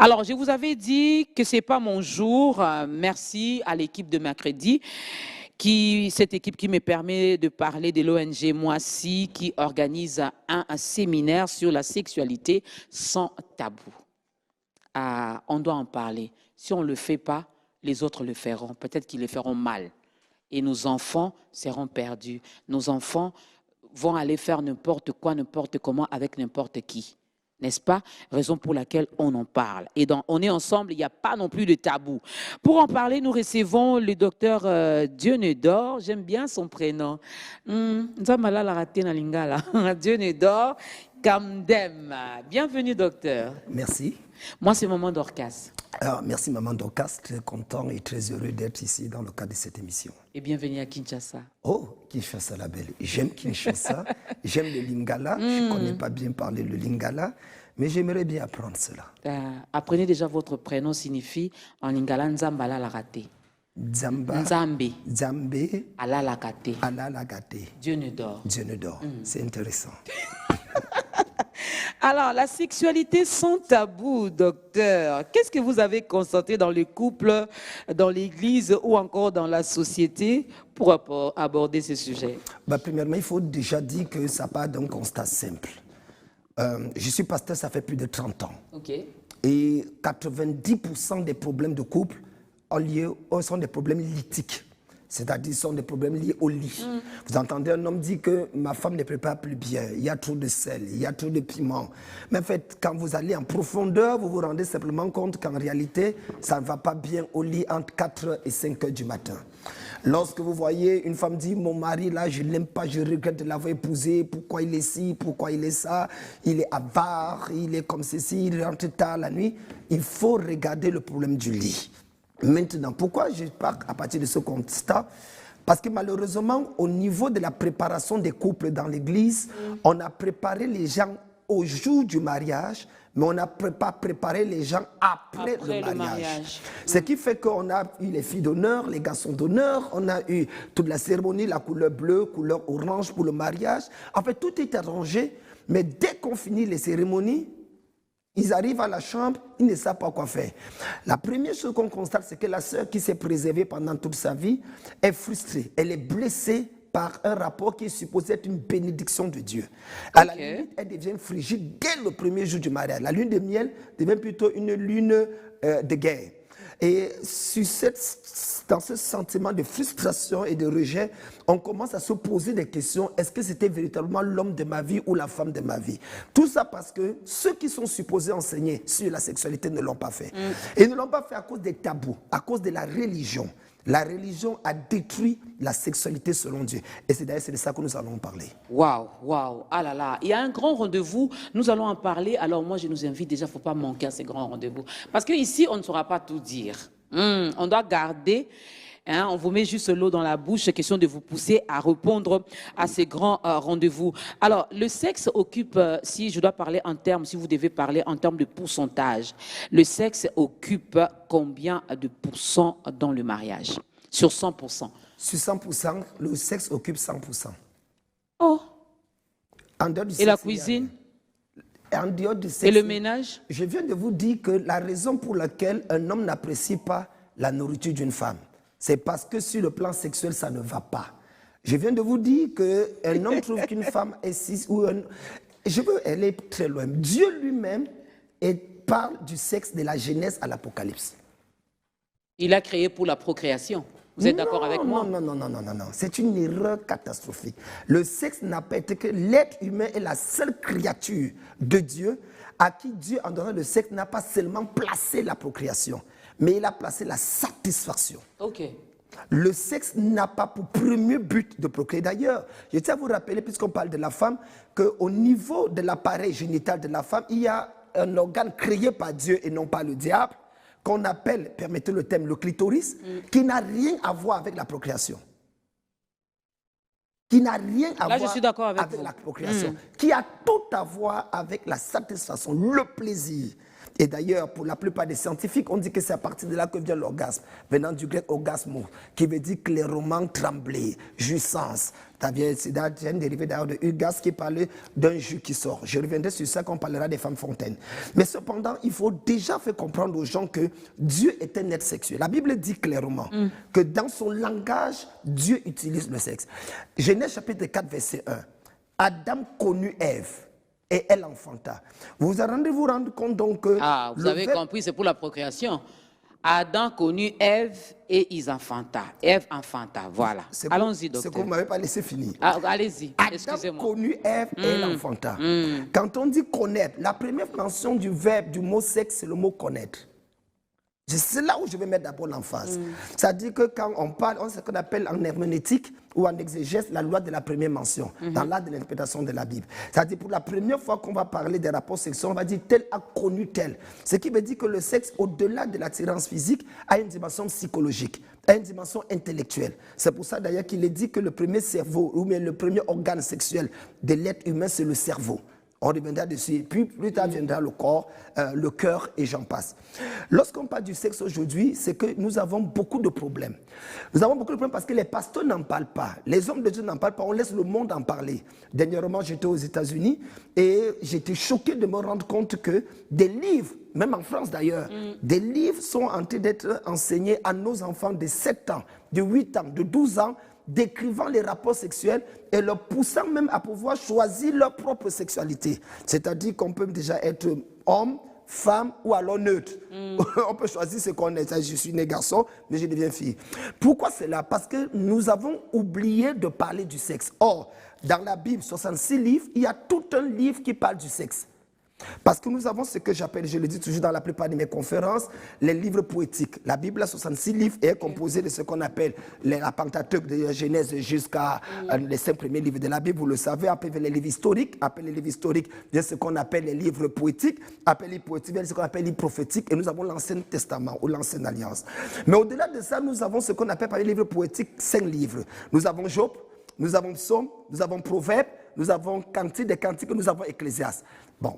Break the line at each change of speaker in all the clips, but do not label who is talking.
Alors, je vous avais dit que ce n'est pas mon jour. Merci à l'équipe de mercredi, cette équipe qui me permet de parler de l'ONG Moissy, qui organise un séminaire sur la sexualité sans tabou. On doit en parler. Si on ne le fait pas, les autres le feront. Peut-être qu'ils le feront mal. Et nos enfants seront perdus. Nos enfants vont aller faire n'importe quoi, n'importe comment, avec n'importe qui. N'est-ce pas? Raison pour laquelle on en parle. Et on est ensemble, il n'y a pas non plus de tabou. Pour en parler, nous recevons le docteur Dieunedor. J'aime bien son prénom. Dieunedor Kamdem. Bienvenue, docteur.
Merci.
Moi, c'est Maman Dorcas.
Alors, merci Maman Dorcas, très content et très heureux d'être ici dans le cadre de cette émission.
Et bienvenue à Kinshasa.
Oh, Kinshasa la belle. J'aime Kinshasa, j'aime le Lingala. Je ne connais pas bien parler le Lingala, mais j'aimerais bien apprendre cela.
Apprenez déjà votre prénom signifie en Lingala Nzambala la raté.
Nzamba.
Nzambe.
Nzambe.
Alalakate.
Alalakate.
Dieunedor.
Dieunedor. C'est intéressant.
Alors, la sexualité sans tabou, docteur. Qu'est-ce que vous avez constaté dans les couples, dans l'église ou encore dans la société pour aborder ce sujet?
Premièrement, il faut déjà dire que ça part d'un constat simple. Je suis pasteur, ça fait plus de 30 ans.
Okay.
Et 90% des problèmes de couple sont des problèmes lithiques. C'est-à-dire sont des problèmes liés au lit. Vous entendez un homme dire que ma femme ne prépare plus bien, il y a trop de sel, il y a trop de piment. Mais en fait, quand vous allez en profondeur, vous vous rendez simplement compte qu'en réalité, ça ne va pas bien au lit entre 4 et 5 heures du matin. Lorsque vous voyez une femme dire « mon mari là, je ne l'aime pas, je regrette de l'avoir épousé, pourquoi il est ci, pourquoi il est ça, il est avare, il est comme ceci, il rentre tard la nuit », il faut regarder le problème du lit. Maintenant, pourquoi je pars à partir de ce constat? Parce que malheureusement, au niveau de la préparation des couples dans l'église, on a préparé les gens au jour du mariage, mais on n'a pas préparé les gens après le mariage. Ce qui fait qu'on a eu les filles d'honneur, les garçons d'honneur, on a eu toute la cérémonie, la couleur bleue, couleur orange pour le mariage. En fait, tout est arrangé, mais dès qu'on finit les cérémonies, ils arrivent à la chambre, ils ne savent pas quoi faire. La première chose qu'on constate, c'est que la sœur qui s'est préservée pendant toute sa vie est frustrée. Elle est blessée par un rapport qui est supposé être une bénédiction de Dieu. À la limite, elle devient frigide dès le premier jour du mariage. La lune de miel devient plutôt une lune de guerre. Et dans ce sentiment de frustration et de rejet, on commence à se poser des questions. Est-ce que c'était véritablement l'homme de ma vie ou la femme de ma vie? Tout ça parce que ceux qui sont supposés enseigner sur la sexualité ne l'ont pas fait. Et ne l'ont pas fait à cause des tabous, à cause de la religion. La religion a détruit la sexualité selon Dieu. Et c'est d'ailleurs de ça que nous allons parler.
Waouh, waouh, ah là là. Il y a un grand rendez-vous, nous allons en parler. Alors moi, je nous invite déjà, il ne faut pas manquer à ces grands rendez-vous. Parce qu'ici, on ne saura pas tout dire. On doit garder, on vous met juste l'eau dans la bouche, question de vous pousser à répondre à ces grands rendez-vous. Alors, le sexe occupe, si je dois parler en termes, si vous devez parler en termes de pourcentage, le sexe occupe combien de pourcents dans le mariage? Sur 100%.
Sur 100%, le sexe occupe 100%.
Oh.
En dehors du
Et
sexe,
la cuisine?
En dehors du sexe,
et le ménage?
Je viens de vous dire que la raison pour laquelle un homme n'apprécie pas la nourriture d'une femme, c'est parce que sur le plan sexuel, ça ne va pas. Je viens de vous dire qu'un homme trouve qu'une femme est cis ou elle est très loin. Dieu lui-même parle du sexe de la Genèse à l'Apocalypse.
Il a créé pour la procréation. Vous êtes d'accord avec moi?
Non. C'est une erreur catastrophique. Le sexe n'a pas été que l'être humain est la seule créature de Dieu à qui Dieu, en donnant le sexe, n'a pas seulement placé la procréation, mais il a placé la satisfaction.
Ok.
Le sexe n'a pas pour premier but de procréer. D'ailleurs, je tiens à vous rappeler, puisqu'on parle de la femme, qu'au niveau de l'appareil génital de la femme, il y a un organe créé par Dieu et non pas le diable, qu'on appelle, permettez le terme, le clitoris, qui n'a rien à voir avec la procréation. Qui n'a rien à voir avec la procréation. Qui a tout à voir avec la satisfaction, le plaisir. Et d'ailleurs, pour la plupart des scientifiques, on dit que c'est à partir de là que vient l'orgasme, venant du grec orgasmo, qui veut dire clairement trembler, jouissance. C'est un dérivé d'ailleurs de Hugas qui parlait d'un jus qui sort. Je reviendrai sur ça quand on parlera des femmes fontaines. Mais cependant, il faut déjà faire comprendre aux gens que Dieu est un être sexuel. La Bible dit clairement que dans son langage, Dieu utilise le sexe. Genèse chapitre 4, verset 1. Adam connut Ève et elle enfanta. Vous rendez-vous rendre compte donc que...
Ah, vous avez compris, c'est pour la procréation. Adam connut Ève et ils enfanta. Ève enfanta, voilà. Allons-y, docteur.
C'est que vous ne m'avez pas laissé finir.
Ah, allez-y, excusez-moi.
Adam connut Ève et elle enfanta. Quand on dit connaître, la première mention du verbe, du mot sexe, c'est le mot connaître. C'est là où je vais mettre d'abord l'emphase. C'est-à-dire que quand on parle, on sait ce qu'on appelle en herméneutique ou en exégèse la loi de la première mention, dans l'art de l'interprétation de la Bible. C'est-à-dire pour la première fois qu'on va parler des rapports sexuels, on va dire tel a connu tel. Ce qui veut dire que le sexe, au-delà de l'attirance physique, a une dimension psychologique, a une dimension intellectuelle. C'est pour ça d'ailleurs qu'il est dit que le premier cerveau, ou bien le premier organe sexuel de l'être humain, c'est le cerveau. On reviendra dessus, puis plus tard viendra le corps, le cœur et j'en passe. Lorsqu'on parle du sexe aujourd'hui, c'est que nous avons beaucoup de problèmes. Nous avons beaucoup de problèmes parce que les pasteurs n'en parlent pas, les hommes de Dieu n'en parlent pas, on laisse le monde en parler. Dernièrement, j'étais aux États-Unis et j'étais choqué de me rendre compte que des livres, même en France d'ailleurs, des livres sont en train d'être enseignés à nos enfants de 7 ans, de 8 ans, de 12 ans, décrivant les rapports sexuels et leur poussant même à pouvoir choisir leur propre sexualité. C'est-à-dire qu'on peut déjà être homme, femme ou alors neutre. On peut choisir ce qu'on est. Je suis né garçon, mais je deviens fille. Pourquoi cela? Parce que nous avons oublié de parler du sexe. Or, dans la Bible, 66 livres, il y a tout un livre qui parle du sexe. Parce que nous avons ce que j'appelle, je le dis toujours dans la plupart de mes conférences, les livres poétiques. La Bible a 66 livres et est composée de ce qu'on appelle la Pentateuque de Genèse jusqu'à les 5 premiers livres de la Bible. Vous le savez, après les livres historiques. Après les livres historiques, il y a ce qu'on appelle les livres poétiques. Après les poétiques, il y a ce qu'on appelle les livres prophétiques. Et nous avons l'Ancien Testament ou l'Ancienne Alliance. Mais au-delà de ça, nous avons ce qu'on appelle par les livres poétiques 5 livres. Nous avons Job, nous avons Psaume, nous avons Proverbes, nous avons Cantique des Cantiques, nous avons Ecclésiaste. Bon,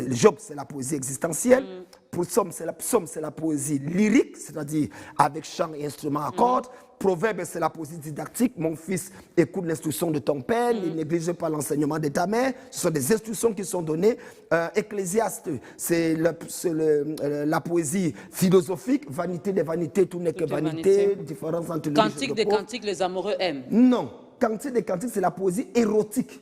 Job, c'est la poésie existentielle. Pour Psaume, c'est la poésie lyrique, c'est-à-dire avec chant et instruments à cordes. Proverbe, c'est la poésie didactique. Mon fils, écoute l'instruction de ton père, ne néglige pas l'enseignement de ta mère. Ce sont des instructions qui sont données. Ecclésiaste, c'est la poésie philosophique. Vanité des vanités, tout n'est que vanité. Différence entre les
Cantique des Cantiques, les amoureux aiment.
Non, Cantique des Cantiques, c'est la poésie érotique.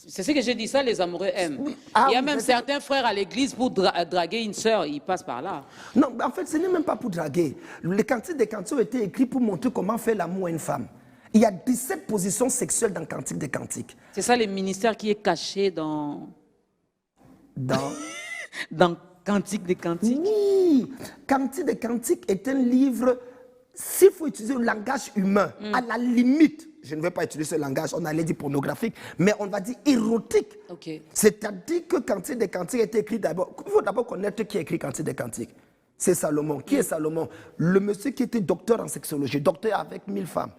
C'est ce que j'ai dit, ça, les amoureux aiment.
Oui.
Il y a même certains frères à l'église pour draguer une sœur, ils passent par là.
Non, en fait, ce n'est même pas pour draguer. Les Cantiques des Cantiques ont été écrits pour montrer comment faire l'amour à une femme. Il y a 17 positions sexuelles dans Cantique des Cantiques.
C'est ça le ministère qui est caché dans Cantique des Cantiques.
Oui, Cantique des Cantiques est un livre, s'il faut utiliser le langage humain, à la limite, je ne vais pas utiliser ce langage, on allait dire pornographique, mais on va dire érotique.
Okay.
C'est-à-dire que Cantique des Cantiques a été écrit d'abord. Il faut d'abord connaître qui a écrit Cantique des Cantiques. C'est Salomon. Qui est Salomon? Le monsieur qui était docteur en sexologie, docteur avec 1000 femmes.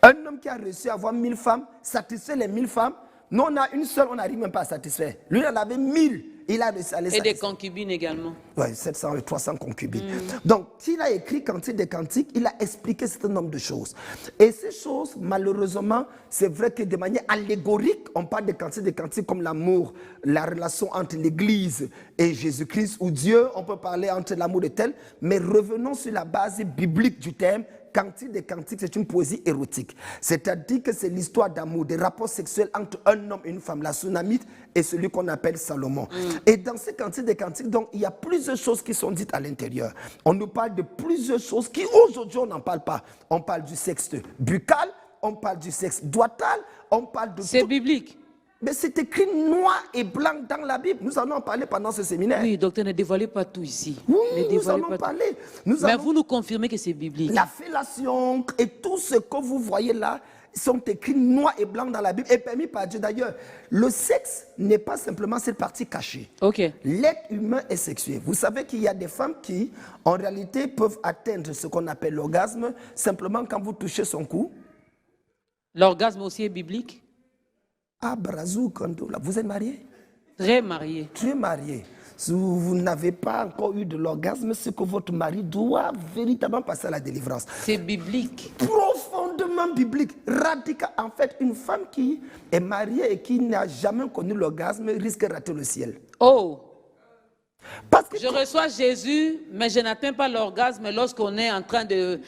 Un homme qui a réussi à avoir 1000 femmes, satisfait les 1000 femmes. Nous, on a une seule, on n'arrive même pas à satisfaire. Lui, il en avait 1000. Il a réussi à les satisfaire.
Et des concubines également.
Oui, 700 et 300 concubines. Donc, s'il a écrit Cantique des Cantiques, il a expliqué un certain nombre de choses. Et ces choses, malheureusement, c'est vrai que de manière allégorique, on parle de Cantique des Cantiques comme l'amour, la relation entre l'Église et Jésus-Christ ou Dieu. On peut parler entre l'amour et tel. Mais revenons sur la base biblique du thème. Cantique des Cantiques, c'est une poésie érotique. C'est-à-dire que c'est l'histoire d'amour, des rapports sexuels entre un homme et une femme, la Sunamite et celui qu'on appelle Salomon. Et dans ces Cantiques des Cantiques, donc, il y a plusieurs choses qui sont dites à l'intérieur. On nous parle de plusieurs choses qui, aujourd'hui, on n'en parle pas. On parle du sexe buccal, on parle du sexe doital, on parle de...
C'est biblique.
Mais c'est écrit noir et blanc dans la Bible. Nous en avons parlé pendant ce séminaire.
Oui, docteur, ne dévoilez pas tout ici.
Oui, nous en avons parlé.
Mais vous nous confirmez que c'est biblique.
La fellation et tout ce que vous voyez là sont écrits noir et blanc dans la Bible et permis par Dieu. D'ailleurs, le sexe n'est pas simplement cette partie cachée.
Okay.
L'être humain est sexué. Vous savez qu'il y a des femmes qui, en réalité, peuvent atteindre ce qu'on appelle l'orgasme simplement quand vous touchez son cou.
L'orgasme aussi est biblique?
Ah, Brazou, vous êtes marié?
Très marié.
Tu es marié. Si vous n'avez pas encore eu de l'orgasme, c'est que votre mari doit véritablement passer à la délivrance.
C'est biblique.
Profondément biblique, radical. En fait, une femme qui est mariée et qui n'a jamais connu l'orgasme risque de rater le ciel.
Oh,
Parce que
je reçois Jésus, mais je n'atteins pas l'orgasme lorsqu'on est en train de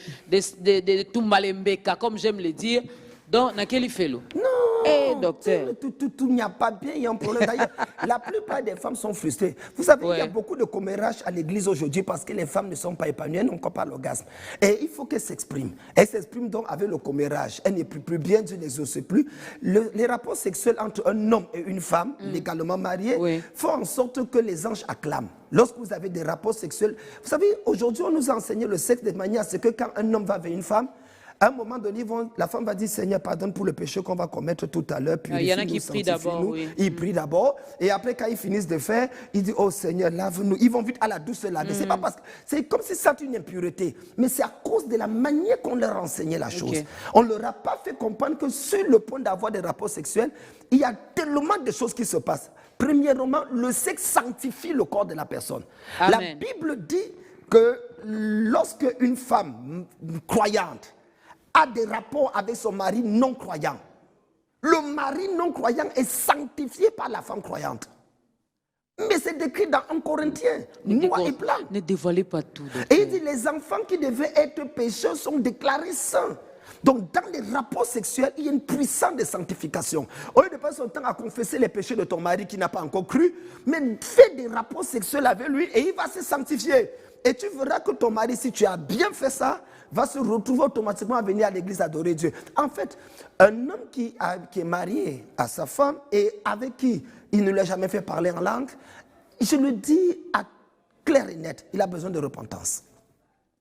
tout malembeka, comme j'aime le dire. Donc, dans quel fait l'eau?
non,
docteur.
tout n'y a pas bien, il y a un problème. D'ailleurs, la plupart des femmes sont frustrées. Vous savez, il y a
Ouais.
beaucoup de commérages à l'église aujourd'hui parce que les femmes ne sont pas épanouies, elles n'ont encore pas l'orgasme. Et il faut qu'elles s'expriment. Elles s'expriment donc avec le commérage. Elles n'est plus bien, Dieu n'exauce plus. Les rapports sexuels entre un homme et une femme, légalement mariés,
Oui.
font en sorte que les anges acclament. Lorsque vous avez des rapports sexuels, vous savez, aujourd'hui, on nous a enseigné le sexe de manière à ce que quand un homme va vers une femme, à un moment donné, la femme va dire, Seigneur, pardonne pour le péché qu'on va commettre tout à l'heure.
Il y en a qui
purifie-nous,
prient d'abord,
sanctifie-nous.
oui.
Ils prient d'abord. Et après, quand ils finissent de faire, ils disent, oh Seigneur, lave-nous. Ils vont vite à la douce laver. C'est pas parce que c'est comme si c'était une impureté. Mais c'est à cause de la manière qu'on leur enseignait la chose.
Ok.
On ne leur a pas fait comprendre que sur le point d'avoir des rapports sexuels, il y a tellement de choses qui se passent. Premièrement, le sexe sanctifie le corps de la personne.
Amen.
La Bible dit que lorsque une femme croyante a des rapports avec son mari non croyant, le mari non croyant est sanctifié par la femme croyante. Mais c'est décrit dans 1 Corinthiens, noir et blanc.
Ne dévoilez pas tout, docteur.
Et il dit les enfants qui devaient être pécheurs sont déclarés saints. Donc dans les rapports sexuels, il y a une puissance de sanctification. Au lieu de passer son temps à confesser les péchés de ton mari qui n'a pas encore cru, mais fais des rapports sexuels avec lui et il va se sanctifier. Et tu verras que ton mari, si tu as bien fait ça, va se retrouver automatiquement à venir à l'église adorer Dieu. En fait, un homme qui est marié à sa femme et avec qui il ne l'a jamais fait parler en langue, je le dis à clair et net, il a besoin de repentance.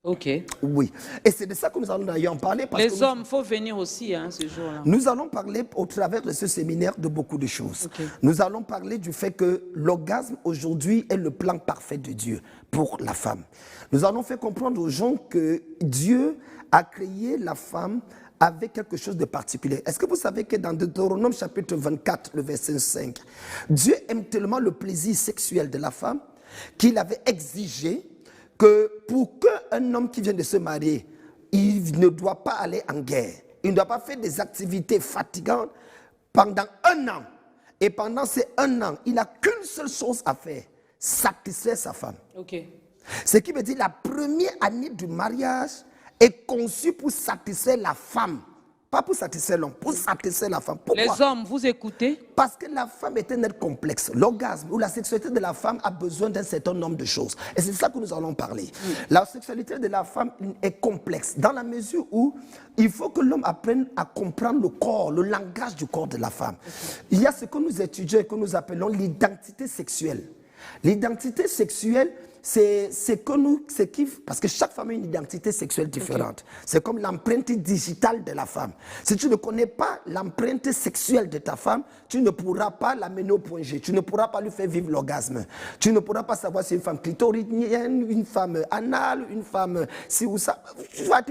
Ok.
Oui. Et c'est de ça que nous allons d'ailleurs en parler. Parce que
Les hommes, il faut venir aussi ce jour-là.
nous allons parler au travers de ce séminaire de beaucoup de choses.
Ok.
Nous allons parler du fait que l'orgasme aujourd'hui est le plan parfait de Dieu pour la femme. Nous allons faire comprendre aux gens que Dieu a créé la femme avec quelque chose de particulier. Est-ce que vous savez que dans Deutéronome chapitre 24, le verset 5, Dieu aime tellement le plaisir sexuel de la femme qu'il avait exigé que pour qu'un homme qui vient de se marier, il ne doit pas aller en guerre. Il ne doit pas faire des activités fatigantes pendant 1 an. Et pendant ces 1 an, il n'a qu'une seule chose à faire, satisfaire sa femme.
Ok.
Ce qui veut dire la première année du mariage est conçue pour satisfaire la femme. Pas pour satisfaire l'homme, pour satisfaire la femme. Pourquoi?
Les hommes, vous écoutez?
Parce que la femme est un être complexe. L'orgasme ou la sexualité de la femme a besoin d'un certain nombre de choses. Et c'est de ça que nous allons parler. La sexualité de la femme est complexe dans la mesure où il faut que l'homme apprenne à comprendre le corps, le langage du corps de la femme. Il y a ce que nous étudions et que nous appelons l'identité sexuelle. L'identité sexuelle, parce que chaque femme a une identité sexuelle différente. Okay. C'est comme l'empreinte digitale de la femme. Si tu ne connais pas l'empreinte sexuelle de ta femme, tu ne pourras pas l'amener au point G. Tu ne pourras pas lui faire vivre l'orgasme. Tu ne pourras pas savoir si c'est une femme clitoridienne, une femme anale, une femme si ou ça.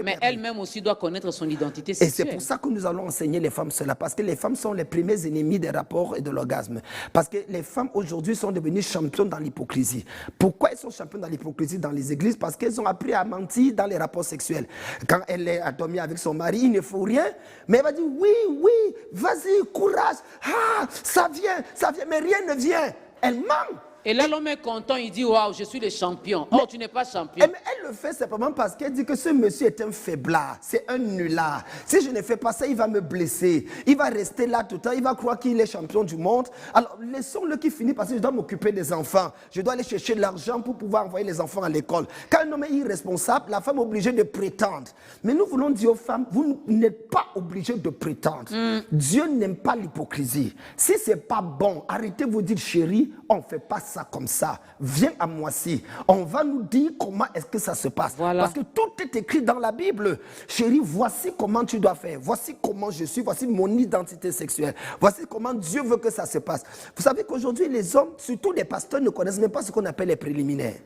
Mais elle-même aussi doit connaître son identité sexuelle.
Et c'est pour ça que nous allons enseigner les femmes cela. Parce que les femmes sont les premiers ennemis des rapports et de l'orgasme. Parce que les femmes aujourd'hui sont devenues championnes dans l'hypocrisie. Pourquoi elles sont championnes dans l'hypocrisie dans les églises? Parce qu'elles ont appris à mentir dans les rapports sexuels. Quand elle est à dormir avec son mari, il ne faut rien. Mais elle va dire oui, vas-y, courage. Ah, ça vient, mais rien ne vient. Elle ment.
Et là, l'homme est content, il dit, waouh, je suis le champion. Oh, tu n'es pas champion.
Mais elle le fait simplement parce qu'elle dit que ce monsieur est un faiblard, c'est un nulard. Si je ne fais pas ça, il va me blesser. Il va rester là tout le temps, il va croire qu'il est champion du monde. Alors, laissons-le qui finit parce que je dois m'occuper des enfants. Je dois aller chercher de l'argent pour pouvoir envoyer les enfants à l'école. Quand un homme est irresponsable, la femme est obligée de prétendre. Mais nous voulons dire aux femmes, vous n'êtes pas obligées de prétendre. Dieu n'aime pas l'hypocrisie. Si ce n'est pas bon, arrêtez de vous dire, chérie, on ne fait pas ça comme ça. Viens à moi-ci. On va nous dire comment est-ce que ça se passe.
Voilà.
Parce que tout est écrit dans la Bible. Chérie, voici comment tu dois faire. Voici comment je suis. Voici mon identité sexuelle. Voici comment Dieu veut que ça se passe. Vous savez qu'aujourd'hui, les hommes, surtout les pasteurs, ne connaissent même pas ce qu'on appelle les préliminaires.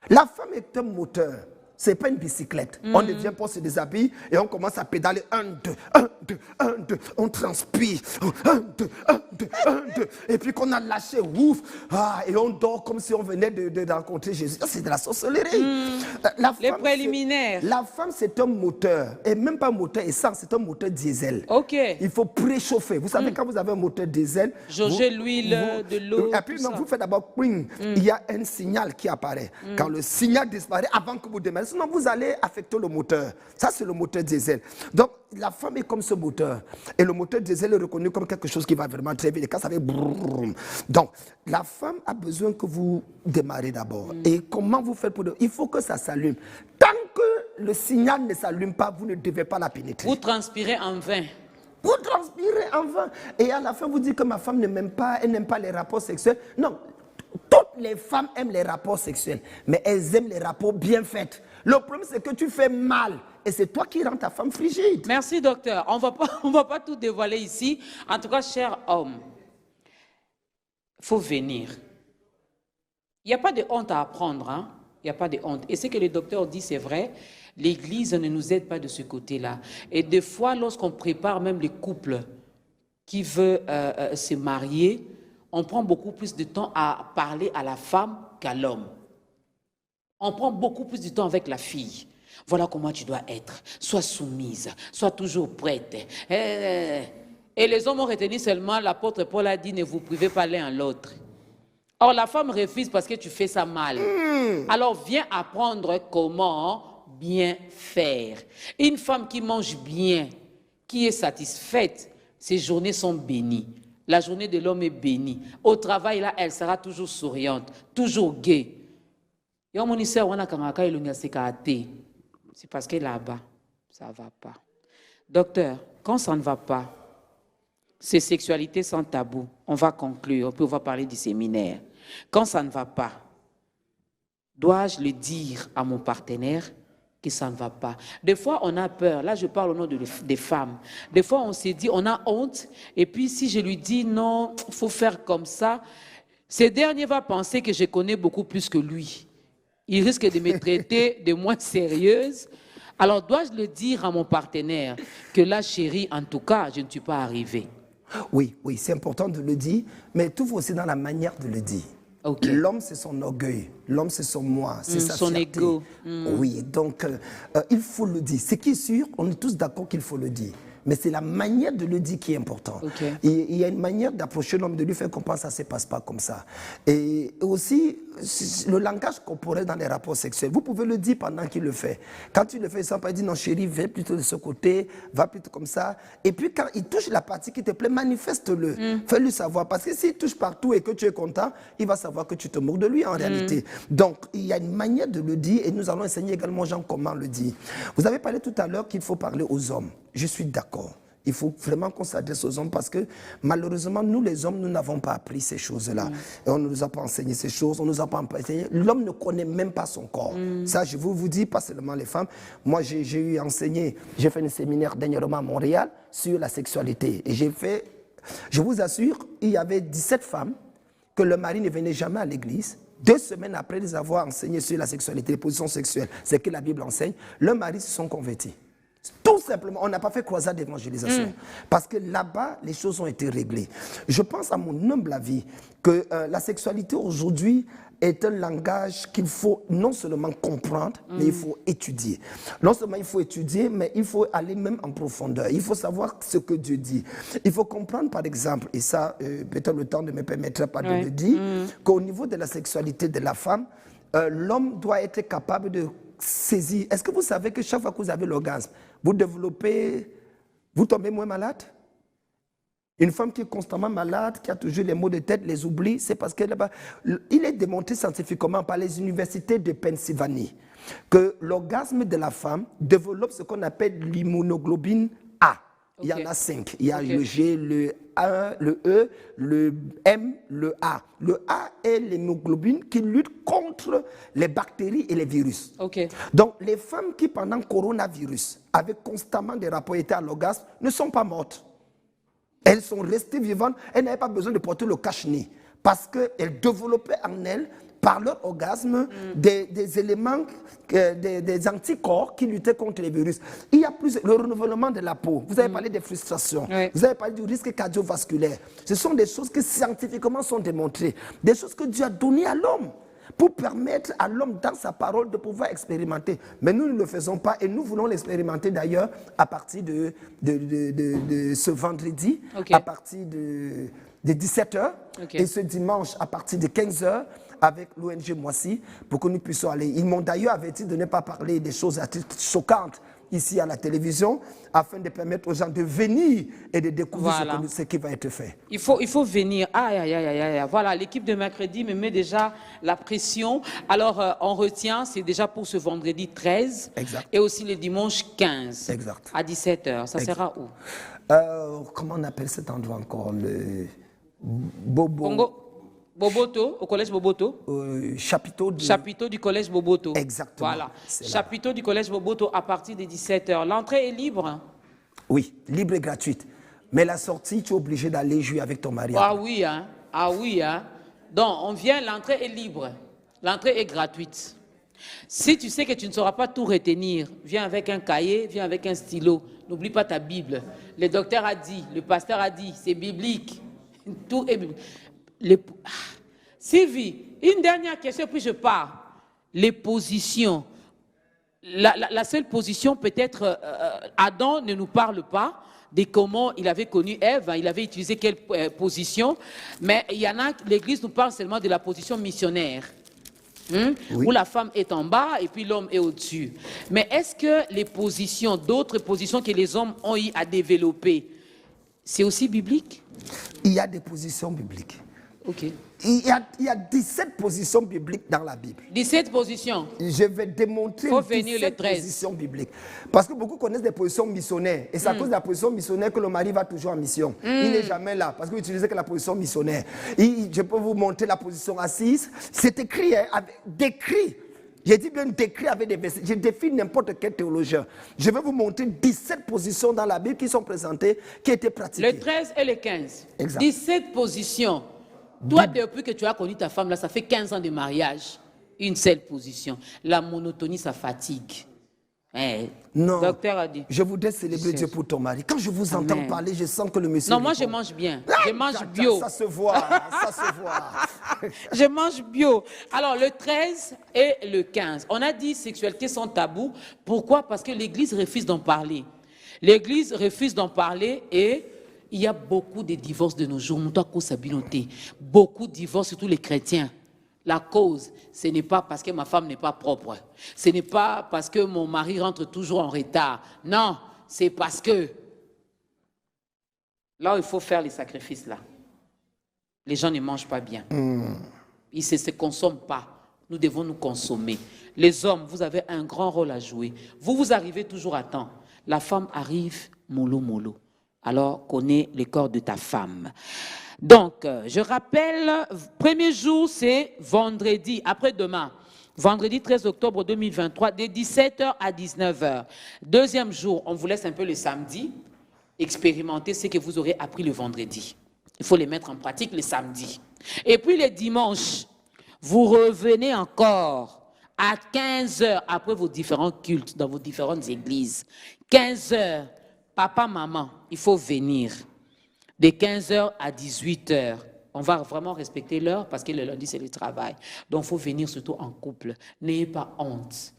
La femme est un moteur. Ce n'est pas une bicyclette. On ne vient pas, on se déshabille et on commence à pédaler. 1, 2, 1, 2, 1, 2. On transpire. 1, 2, 1, 2, 1, 2. Et puis qu'on a lâché, ouf. Et on dort comme si on venait de rencontrer Jésus. C'est de la sorcellerie.
Les préliminaires.
La femme, c'est un moteur. Et même pas un moteur essence, c'est un moteur diesel.
Ok.
Il faut préchauffer. Vous savez, quand vous avez un moteur diesel,
jauger l'huile, de l'eau.
Et puis, non, vous faites d'abord, il y a un signal qui apparaît. Quand le signal disparaît, avant que vous démarrez, sinon vous allez affecter le moteur. Ça, c'est le moteur diesel. Donc, la femme est comme ce moteur. Et le moteur diesel est reconnu comme quelque chose qui va vraiment très vite. Et quand ça fait brrrr. Donc, la femme a besoin que vous démarrez d'abord. Et comment vous faites pour... Il faut que ça s'allume. Tant que le signal ne s'allume pas, vous ne devez pas la pénétrer.
Vous transpirez en vain.
Vous transpirez en vain. Et à la fin, vous dites que ma femme ne m'aime pas, elle n'aime pas les rapports sexuels. Non, toutes les femmes aiment les rapports sexuels, mais elles aiment les rapports bien faits. Le problème, c'est que tu fais mal. Et c'est toi qui rends ta femme frigide.
Merci, docteur. On va pas tout dévoiler ici. En tout cas, cher homme, il faut venir. Il n'y a pas de honte à apprendre. Hein? Il n'y a pas de honte. Et ce que le docteur dit, c'est vrai. L'Église ne nous aide pas de ce côté-là. Et des fois, lorsqu'on prépare même les couples qui veulent se marier, on prend beaucoup plus de temps à parler à la femme qu'à l'homme. On prend beaucoup plus de temps avec la fille. Voilà comment tu dois être. Sois soumise, sois toujours prête. Et les hommes ont retenu seulement, l'apôtre Paul a dit, ne vous privez pas l'un à l'autre. Or, la femme refuse parce que tu fais ça mal. Alors, viens apprendre comment bien faire. Une femme qui mange bien, qui est satisfaite, ses journées sont bénies. La journée de l'homme est bénie. Au travail, là, elle sera toujours souriante, toujours gaie. C'est parce que là-bas, ça ne va pas. Docteur, quand ça ne va pas, c'est sexualité sans tabou. On va conclure, puis on va parler du séminaire. Quand ça ne va pas, dois-je le dire à mon partenaire que ça ne va pas? Des fois, on a peur. Là, je parle au nom des femmes. Des fois, on s'est dit, on a honte. Et puis, si je lui dis non, il faut faire comme ça, ce dernier va penser que je connais beaucoup plus que lui. Il risque de me traiter de moins sérieuse. Alors, dois-je le dire à mon partenaire que là, chérie, en tout cas, je ne suis pas arrivée?
Oui, c'est important de le dire, mais tout aussi dans la manière de le dire. Okay. L'homme, c'est son orgueil. L'homme, c'est son moi, c'est sa
son
fierté.
Ego.
Oui, donc il faut le dire. Ce qui est sûr, on est tous d'accord qu'il faut le dire. Mais c'est la manière de le dire qui est importante.
Okay.
Il y a une manière d'approcher l'homme, de lui faire comprendre que ça ne se passe pas comme ça. Et aussi, le langage corporel dans les rapports sexuels, vous pouvez le dire pendant qu'il le fait. Quand il le fait, il ne sent pas dire non chérie, va plutôt de ce côté, va plutôt comme ça. Et puis quand il touche la partie qui te plaît, manifeste-le. Fais-lui savoir. Parce que s'il touche partout et que tu es content, il va savoir que tu te moques de lui en réalité. Donc, il y a une manière de le dire et nous allons enseigner également aux gens comment le dire. Vous avez parlé tout à l'heure qu'il faut parler aux hommes. Je suis d'accord. Il faut vraiment qu'on s'adresse aux hommes parce que malheureusement, nous les hommes, nous n'avons pas appris ces choses-là. Et on ne nous a pas enseigné ces choses, on ne nous a pas enseigné. L'homme ne connaît même pas son corps. Ça, je vous dis, pas seulement les femmes. Moi, j'ai fait un séminaire dernièrement à Montréal sur la sexualité. Et je vous assure, il y avait 17 femmes que le mari ne venait jamais à l'église. 2 semaines après les avoir enseignées sur la sexualité, les positions sexuelles, c'est que la Bible enseigne, leurs maris se sont convertis. Tout simplement, on n'a pas fait croisade d'évangélisation. Parce que là-bas, les choses ont été réglées. Je pense à mon humble avis que la sexualité aujourd'hui est un langage qu'il faut non seulement comprendre, mais il faut étudier. Non seulement il faut étudier, mais il faut aller même en profondeur. Il faut savoir ce que Dieu dit. Il faut comprendre, par exemple, et ça, peut-être le temps ne me permettra pas de le dire, qu'au niveau de la sexualité de la femme, l'homme doit être capable de saisir. Est-ce que vous savez que chaque fois que vous avez l'orgasme, vous tombez moins malade? Une femme qui est constamment malade, qui a toujours les maux de tête, les oublie, c'est parce qu'il est démontré scientifiquement par les universités de Pennsylvanie que l'orgasme de la femme développe ce qu'on appelle l'immunoglobine A. Il y en a 5. Il y a le G, le A, le E, le M, le A. Le A est l'hémoglobine qui lutte contre les bactéries et les virus. Donc, les femmes qui, pendant le coronavirus, avaient constamment des rapports étaient à l'orgasme, ne sont pas mortes. Elles sont restées vivantes. Elles n'avaient pas besoin de porter le cache-nez parce qu'elles développaient en elles par leur orgasme des éléments, des anticorps qui luttaient contre les virus. Il y a plus le renouvellement de la peau. Vous avez parlé des frustrations.
Oui.
Vous avez parlé du risque cardiovasculaire. Ce sont des choses qui scientifiquement sont démontrées. Des choses que Dieu a données à l'homme pour permettre à l'homme, dans sa parole, de pouvoir expérimenter. Mais nous ne le faisons pas et nous voulons l'expérimenter d'ailleurs à partir de ce vendredi,
Ok.
à partir de 17h
Ok.
et ce dimanche à partir de 15h avec l'ONG Moissy pour que nous puissions aller. Ils m'ont d'ailleurs averti de ne pas parler des choses choquantes ici à la télévision afin de permettre aux gens de venir et de découvrir
Voilà.
ce qui va être fait.
Il faut venir. Aïe, aïe, aïe, aïe, aïe. Voilà, l'équipe de mercredi me met déjà la pression. Alors, on retient, c'est déjà pour ce vendredi 13
Exact.
et aussi le dimanche 15
Exact.
à 17h. Ça
Exact.
sera où?
Comment on appelle cet endroit encore? Le Bobo.
Congo, Boboto, au collège Boboto.
Chapiteau de...
Chapiteau du collège Boboto.
Exactement,
Voilà.
c'est là.
Chapiteau du collège Boboto à partir de 17h. L'entrée est libre.
Oui, libre et gratuite. Mais la sortie, tu es obligé d'aller jouer avec ton mari.
Ah oui, hein. Ah oui, hein. Donc, on vient, l'entrée est libre. L'entrée est gratuite. Si tu sais que tu ne sauras pas tout retenir, viens avec un cahier, viens avec un stylo. N'oublie pas ta Bible. Le docteur a dit, le pasteur a dit, c'est biblique. Tout est biblique. Sylvie, une dernière question, puis je pars. Les positions. La seule position, peut-être, Adam ne nous parle pas de comment il avait connu Ève, il avait utilisé quelle position, mais il y en a, l'Église nous parle seulement de la position missionnaire,
Oui.
où la femme est en bas et puis l'homme est au-dessus. Mais est-ce que les positions, d'autres positions que les hommes ont eu à développer, c'est aussi biblique?
Il y a des positions bibliques.
Ok.
Il y a 17 positions bibliques dans la Bible.
17 positions.
Je vais démontrer
Faut venir le
17
13.
positions bibliques. Parce que beaucoup connaissent des positions missionnaires. Et c'est à cause de la position missionnaire que le mari va toujours en mission. Il n'est jamais là parce que vous utilisez que la position missionnaire. Je peux vous montrer la position assise. C'est écrit, hein, décrit. J'ai dit bien décrit avec des versets. Je défie n'importe quel théologien. Je vais vous montrer 17 positions dans la Bible qui sont présentées, qui étaient pratiquées.
Le 13 et le 15.
Exact.
17 positions. Toi, depuis que tu as connu ta femme, là, ça fait 15 ans de mariage. Une seule position. La monotonie, ça fatigue.
Non.
Le docteur a dit.
Je voudrais célébrer
Je
Dieu
sais.
pour ton mari. Quand je vous entends
Amen.
parler, je sens que le monsieur...
Non, moi, je
répond.
mange bien.
Ah,
Je mange
ça,
bio.
Ça se voit, ça se voit.
Je mange bio. Alors, le 13 et le 15. On a dit sexualité sans tabou. Pourquoi? Parce que l'Église refuse d'en parler. L'Église refuse d'en parler et il y a beaucoup de divorces de nos jours. Beaucoup de divorces, surtout les chrétiens. La cause, ce n'est pas parce que ma femme n'est pas propre. Ce n'est pas parce que mon mari rentre toujours en retard. Non, c'est parce que là où il faut faire les sacrifices, là, les gens ne mangent pas bien. Ils ne se consomment pas. Nous devons nous consommer. Les hommes, vous avez un grand rôle à jouer. Vous arrivez toujours à temps. La femme arrive mollo mollo. Alors, connais le corps de ta femme. Donc, je rappelle, premier jour, c'est vendredi, après-demain. Vendredi 13 octobre 2023, de 17h à 19h. Deuxième jour, on vous laisse un peu le samedi, expérimenter ce que vous aurez appris le vendredi. Il faut les mettre en pratique le samedi. Et puis le dimanche, vous revenez encore à 15h après vos différents cultes dans vos différentes églises. 15h, papa, maman, il faut venir. De 15h à 18h. On va vraiment respecter l'heure parce que le lundi, c'est le travail. Donc, il faut venir surtout en couple. N'ayez pas honte.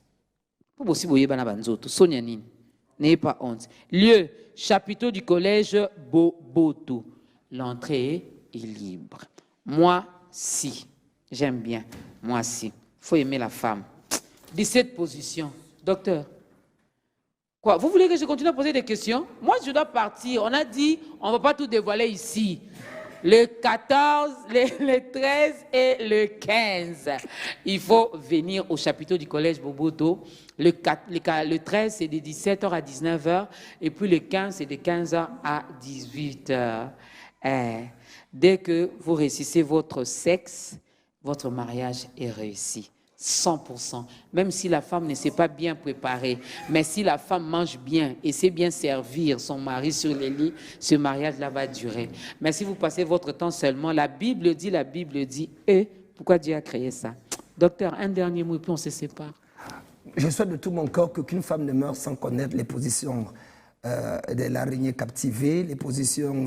N'ayez pas honte. Lieu, chapiteau du collège Boboto. L'entrée est libre. Moi, si. J'aime bien. Moi, si. Il faut aimer la femme. 17 positions. Docteur. Quoi? Vous voulez que je continue à poser des questions? Moi, je dois partir. On a dit, on ne va pas tout dévoiler ici. Le 14, le 13 et le 15. Il faut venir au chapiteau du collège Boboto. Le 13, c'est de 17h à 19h. Et puis le 15, c'est de 15h à 18h. Dès que vous réussissez votre sexe, votre mariage est réussi. 100%. Même si la femme ne s'est pas bien préparée, mais si la femme mange bien et sait bien servir son mari sur les lits, ce mariage-là va durer. Mais si vous passez votre temps seulement, la Bible dit, et pourquoi Dieu a créé ça? Docteur, un dernier mot et puis on se sépare.
Je souhaite de tout mon cœur qu'aucune femme ne meure sans connaître les positions de l'araignée captivée, les positions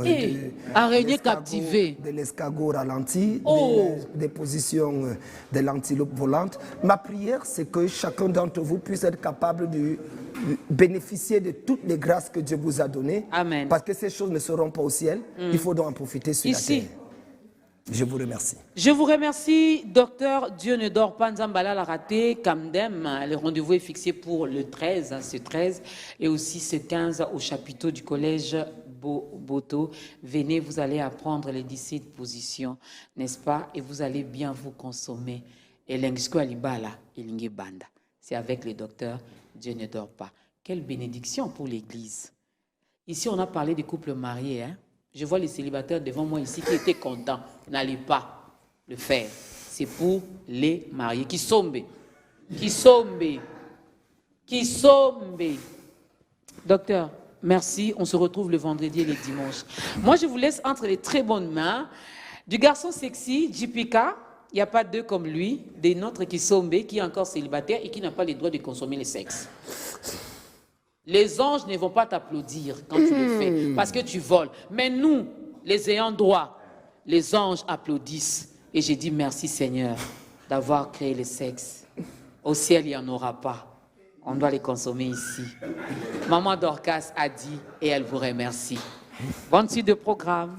araignée captivée,
de l'escargot ralenti, des positions de l'antilope volante. Ma prière, c'est que chacun d'entre vous puisse être capable de bénéficier de toutes les grâces que Dieu vous a données.
Amen.
Parce que ces choses ne seront pas au ciel. Il faut donc en profiter sur la terre. Je vous remercie.
Je vous remercie, docteur. Dieu ne dort pas, Nzambala l'a raté, Kamdem. Le rendez-vous est fixé pour le 13, ce 13, et aussi ce 15 au chapiteau du collège Boto. Venez, vous allez apprendre les 17 positions, n'est-ce pas? Et vous allez bien vous consommer. Et l'Engsko Alibala, Elinge Banda. C'est avec le docteur, Dieu ne dort pas. Quelle bénédiction pour l'Église. Ici, on a parlé des couples mariés, hein? Je vois les célibataires devant moi ici qui étaient contents. N'allez pas le faire. C'est pour les mariés. Qui sombe. Docteur, merci. On se retrouve le vendredi et le dimanche. Moi, je vous laisse entre les très bonnes mains du garçon sexy, JPK. Il n'y a pas deux comme lui. Des nôtres qui sombe, qui est encore célibataire et qui n'a pas le droit de consommer le sexe. Les anges ne vont pas t'applaudir quand tu le fais, parce que tu voles. Mais nous, les ayants droit, les anges applaudissent. Et j'ai dit merci Seigneur d'avoir créé le sexe. Au ciel, il n'y en aura pas. On doit les consommer ici. Maman Dorcas a dit et elle vous remercie. Bonne suite de programme.